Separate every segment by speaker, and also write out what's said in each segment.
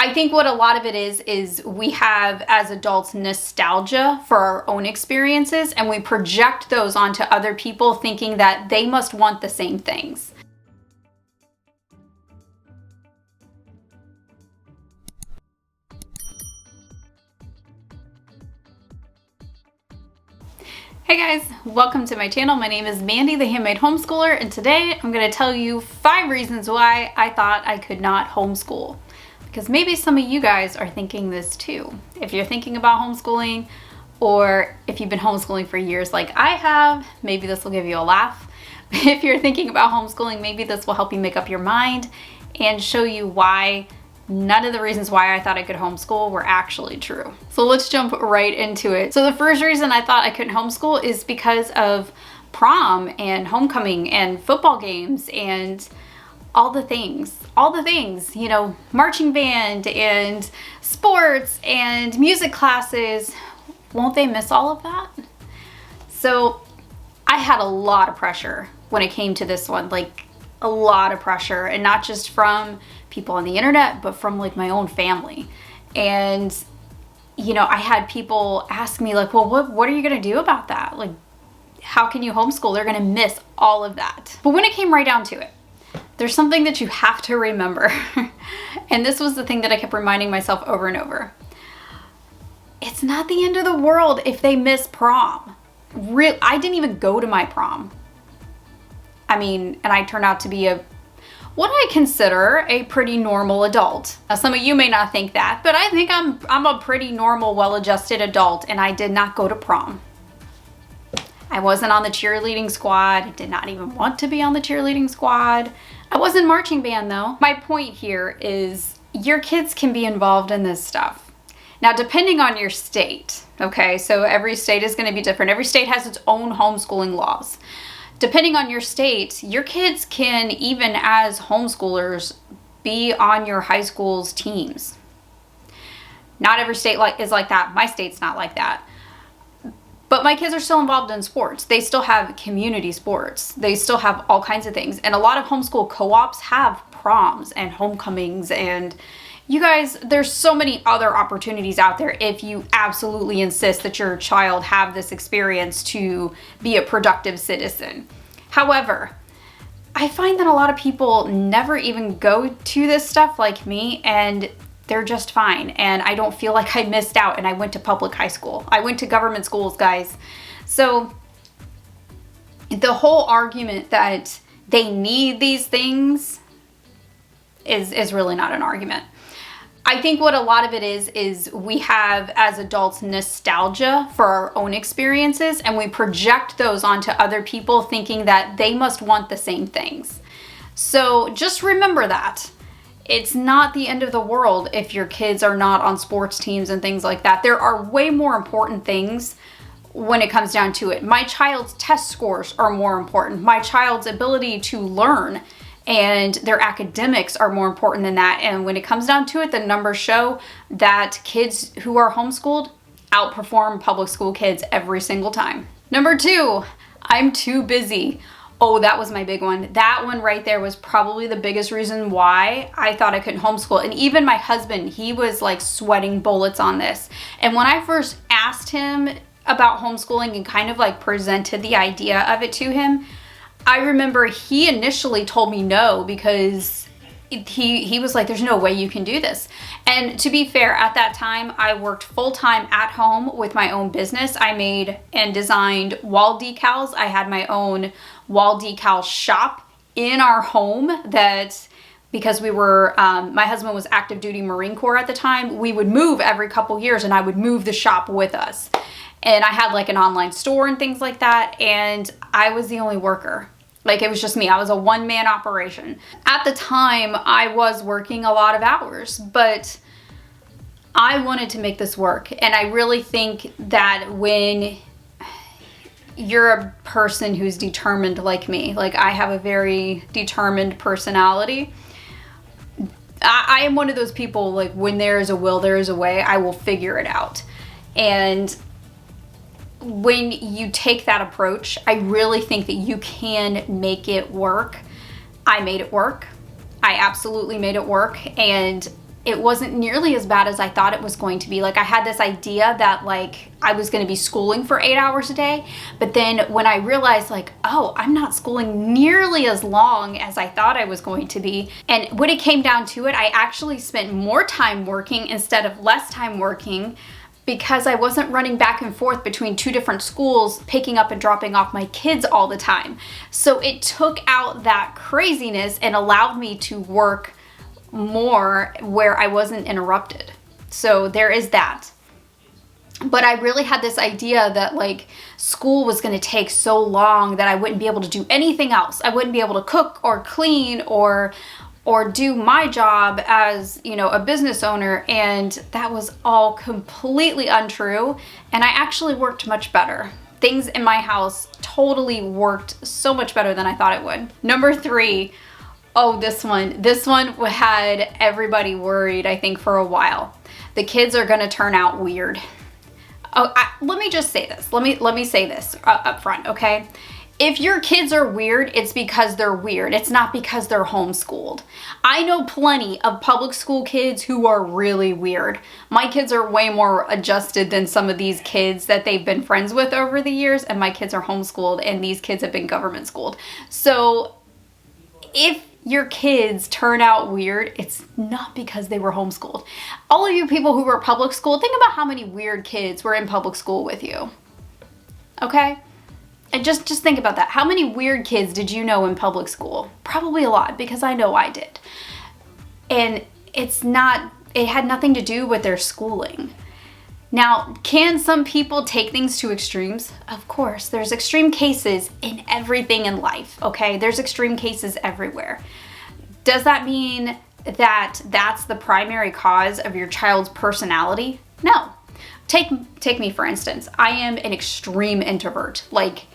Speaker 1: I think what a lot of it is we have as adults nostalgia for our own experiences, and we project those onto other people thinking that they must want the same things. Hey guys, welcome to my channel. My name is Mandy, the Handmade Homeschooler, and today I'm going to tell you 5 reasons why I thought I could not homeschool. Because maybe some of you guys are thinking this too. If you're thinking about homeschooling, or if you've been homeschooling for years like I have, maybe this will give you a laugh. If you're thinking about homeschooling, maybe this will help you make up your mind and show you why none of the reasons why I thought I could homeschool were actually true. So let's jump right into it. So the first reason I thought I couldn't homeschool is because of prom and homecoming and football games and all the things, you know, marching band and sports and music classes. Won't they miss all of that? So I had a lot of pressure when it came to this one, like a lot of pressure, and not just from people on the internet, but from like my own family. And, you know, I had people ask me like, well, what are you gonna do about that? Like, how can you homeschool? They're gonna miss all of that. But when it came right down to it, there's something that you have to remember. And this was the thing that I kept reminding myself over and over. It's not the end of the world if they miss prom. I didn't even go to my prom. I mean, and I turned out to be what I consider a pretty normal adult. Now, some of you may not think that, but I think I'm a pretty normal, well-adjusted adult, and I did not go to prom. I wasn't on the cheerleading squad. I did not even want to be on the cheerleading squad. I was in marching band though. My point here is your kids can be involved in this stuff. Now, depending on your state, okay, so every state is gonna be different. Every state has its own homeschooling laws. Depending on your state, your kids can, even as homeschoolers, be on your high school's teams. Not every state is like that. My state's not like that. But my kids are still involved in sports. They still have community sports. They still have all kinds of things. And a lot of homeschool co-ops have proms and homecomings. And you guys, there's so many other opportunities out there if you absolutely insist that your child have this experience to be a productive citizen. However, I find that a lot of people never even go to this stuff like me, and they're just fine. And I don't feel like I missed out, and I went to public high school. I went to government schools, guys. So the whole argument that they need these things is really not an argument. I think what a lot of it is we have as adults nostalgia for our own experiences, and we project those onto other people thinking that they must want the same things. So just remember that. It's not the end of the world if your kids are not on sports teams and things like that. There are way more important things when it comes down to it. My child's test scores are more important. My child's ability to learn and their academics are more important than that. And when it comes down to it, the numbers show that kids who are homeschooled outperform public school kids every single time. Number 2, I'm too busy. Oh, that was my big one. That one right there was probably the biggest reason why I thought I couldn't homeschool. And even my husband, he was like sweating bullets on this. And when I first asked him about homeschooling and kind of like presented the idea of it to him, I remember he initially told me no, because he was like, there's no way you can do this. And to be fair, at that time, I worked full-time at home with my own business. I made and designed wall decals. I had my own wall decal shop in our home that, because we were, my husband was active duty Marine Corps at the time, we would move every couple years and I would move the shop with us. And I had like an online store and things like that. And I was the only worker. Like, it was just me. I was a one-man operation. At the time, I was working a lot of hours, but I wanted to make this work. And I really think that when you're a person who's determined like me, like I have a very determined personality, I am one of those people, like, when there is a will, there is a way. I will figure it out. And when you take that approach, I really think that you can make it work. I made it work. I absolutely made it work. And it wasn't nearly as bad as I thought it was going to be. Like, I had this idea that like I was going to be schooling for 8 hours a day, but then when I realized like, oh, I'm not schooling nearly as long as I thought I was going to be. And when it came down to it, I actually spent more time working instead of less time working, because I wasn't running back and forth between 2 different schools, picking up and dropping off my kids all the time. So it took out that craziness and allowed me to work more where I wasn't interrupted. So there is that. But I really had this idea that like school was going to take so long that I wouldn't be able to do anything else. I wouldn't be able to cook or clean or do my job as, you know, a business owner, and that was all completely untrue. And I actually worked much better. Things in my house totally worked so much better than I thought it would. Number 3. Oh, this one had everybody worried, I think, for a while. The kids are gonna turn out weird. Oh, let me just say this. Let me say this up front, okay? If your kids are weird, it's because they're weird. It's not because they're homeschooled. I know plenty of public school kids who are really weird. My kids are way more adjusted than some of these kids that they've been friends with over the years, and my kids are homeschooled, and these kids have been government schooled. So if your kids turn out weird, it's not because they were homeschooled. All of you people who were public school, think about how many weird kids were in public school with you. Okay? And just think about that. How many weird kids did you know in public school? Probably a lot, because I know I did. And it had nothing to do with their schooling. Now, can some people take things to extremes? Of course, there's extreme cases in everything in life, okay? There's extreme cases everywhere. Does that mean that that's the primary cause of your child's personality? No. Take me for instance. I am an extreme introvert, like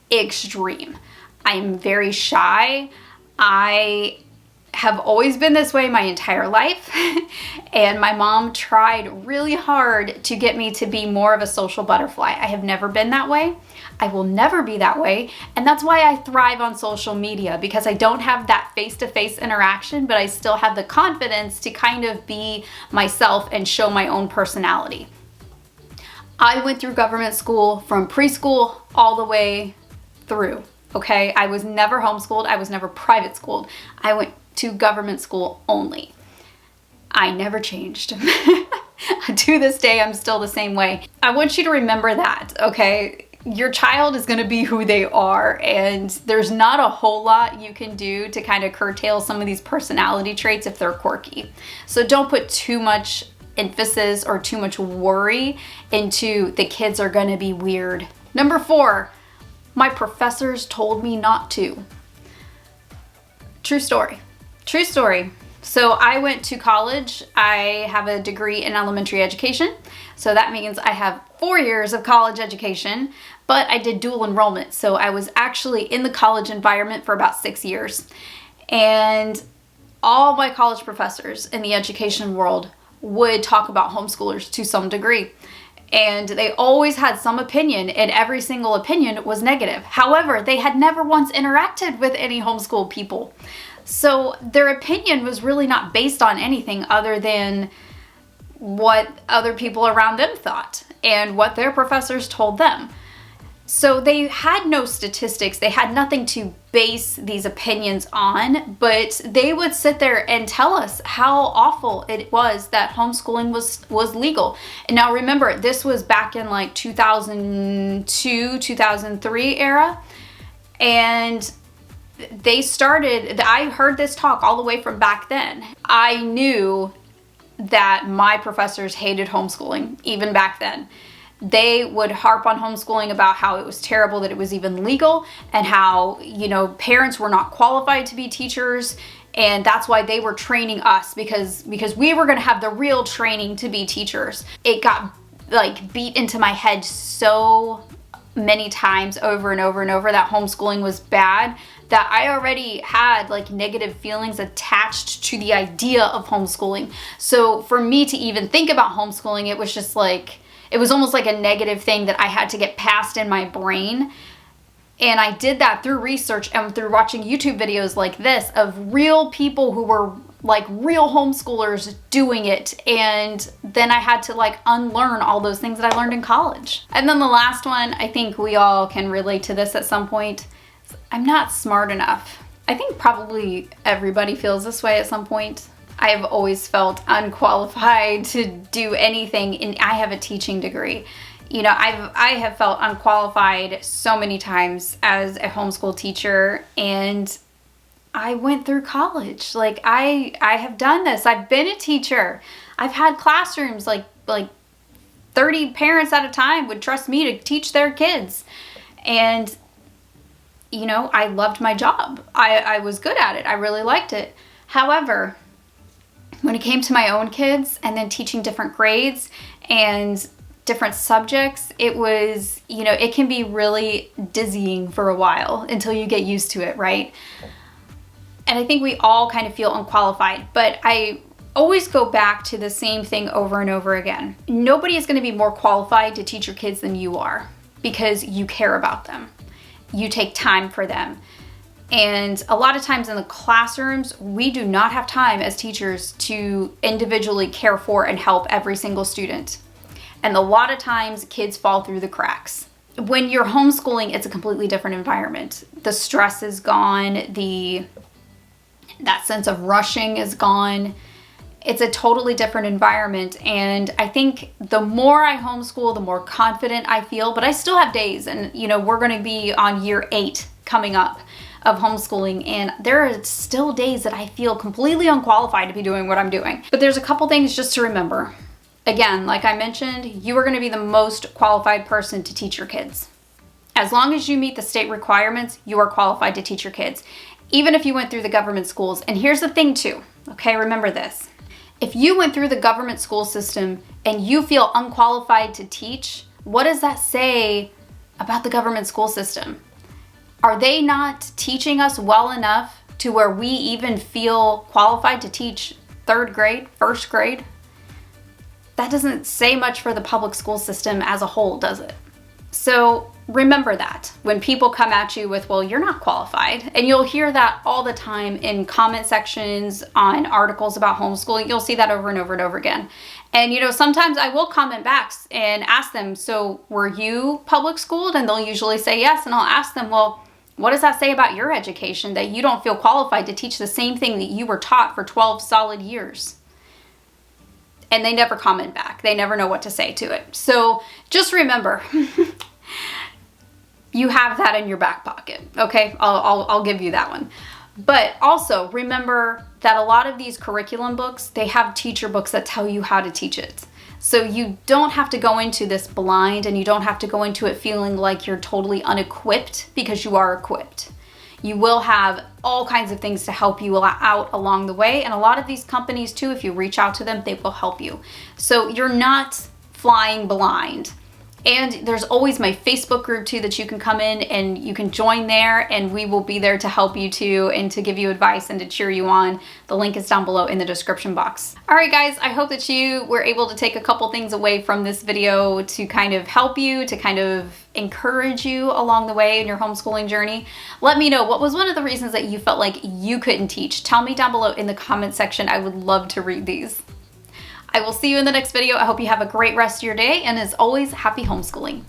Speaker 1: extreme. I'm very shy. I have always been this way my entire life, and my mom tried really hard to get me to be more of a social butterfly. I have never been that way. I will never be that way, and that's why I thrive on social media, because I don't have that face-to-face interaction, but I still have the confidence to kind of be myself and show my own personality. I went through government school from preschool all the way through, okay? I was never homeschooled. I was never private schooled. I went to government school only. I never changed. To this day, I'm still the same way. I want you to remember that, okay? Your child is gonna be who they are, and there's not a whole lot you can do to kind of curtail some of these personality traits if they're quirky. So don't put too much emphasis or too much worry into the kids are gonna be weird. Number 4, my professors told me not to. True story. True story. So I went to college. I have a degree in elementary education. So that means I have 4 years of college education, but I did dual enrollment. So I was actually in the college environment for about 6 years. And all my college professors in the education world would talk about homeschoolers to some degree. And they always had some opinion, and every single opinion was negative. However, they had never once interacted with any homeschool people. So their opinion was really not based on anything other than what other people around them thought and what their professors told them. So they had no statistics, they had nothing to base these opinions on, but they would sit there and tell us how awful it was that homeschooling was legal. And now remember, this was back in like 2002, 2003 era, and I heard this talk all the way from back then. I knew that my professors hated homeschooling even back then. They would harp on homeschooling about how it was terrible that it was even legal, and how, you know, parents were not qualified to be teachers, and that's why they were training us, because we were going to have the real training to be teachers. It got like beat into my head so many times over and over and over that homeschooling was bad, that I already had like negative feelings attached to the idea of homeschooling. So for me to even think about homeschooling, it was just like, it was almost like a negative thing that I had to get past in my brain. And I did that through research and through watching YouTube videos like this of real people who were like real homeschoolers doing it, and then I had to like unlearn all those things that I learned in college. And then the last one, I think we all can relate to this at some point. I'm not smart enough. I think probably everybody feels this way at some point. I've always felt unqualified to do anything, and I have a teaching degree. You know, I have felt unqualified so many times as a homeschool teacher, and I went through college. Like I have done this. I've been a teacher. I've had classrooms like 30 parents at a time would trust me to teach their kids. And you know, I loved my job. I was good at it. I really liked it. However, when it came to my own kids and then teaching different grades and different subjects, it was, you know, it can be really dizzying for a while until you get used to it, right? And I think we all kind of feel unqualified, but I always go back to the same thing over and over again. Nobody is going to be more qualified to teach your kids than you are, because you care about them. You take time for them. And a lot of times in the classrooms, we do not have time as teachers to individually care for and help every single student. And a lot of times kids fall through the cracks. When you're homeschooling, it's a completely different environment. The stress is gone, that sense of rushing is gone. It's a totally different environment. And I think the more I homeschool, the more confident I feel, but I still have days, and you know, we're gonna be on year 8 coming up of homeschooling, and there are still days that I feel completely unqualified to be doing what I'm doing. But there's a couple things just to remember. Again, like I mentioned, you are gonna be the most qualified person to teach your kids. As long as you meet the state requirements, you are qualified to teach your kids, even if you went through the government schools. And here's the thing too, okay, remember this. If you went through the government school system and you feel unqualified to teach, what does that say about the government school system? Are they not teaching us well enough to where we even feel qualified to teach 3rd grade, 1st grade? That doesn't say much for the public school system as a whole, does it? So remember that when people come at you with, well, you're not qualified, and you'll hear that all the time in comment sections on articles about homeschooling. You'll see that over and over and over again. And you know, sometimes I will comment back and ask them, so were you public schooled? And they'll usually say yes. And I'll ask them, well, what does that say about your education that you don't feel qualified to teach the same thing that you were taught for 12 solid years? And they never comment back. They never know what to say to it. So just remember, you have that in your back pocket, okay? I'll give you that one. But also remember that a lot of these curriculum books, they have teacher books that tell you how to teach it. So you don't have to go into this blind, and you don't have to go into it feeling like you're totally unequipped, because you are equipped. You will have all kinds of things to help you out along the way. And a lot of these companies too, if you reach out to them, they will help you. So you're not flying blind. And there's always my Facebook group too that you can come in and you can join there, and we will be there to help you too and to give you advice and to cheer you on. The link is down below in the description box. All right guys, I hope that you were able to take a couple things away from this video to kind of help you, to kind of encourage you along the way in your homeschooling journey. Let me know, what was one of the reasons that you felt like you couldn't teach? Tell me down below in the comment section. I would love to read these. I will see you in the next video. I hope you have a great rest of your day, and as always, happy homeschooling.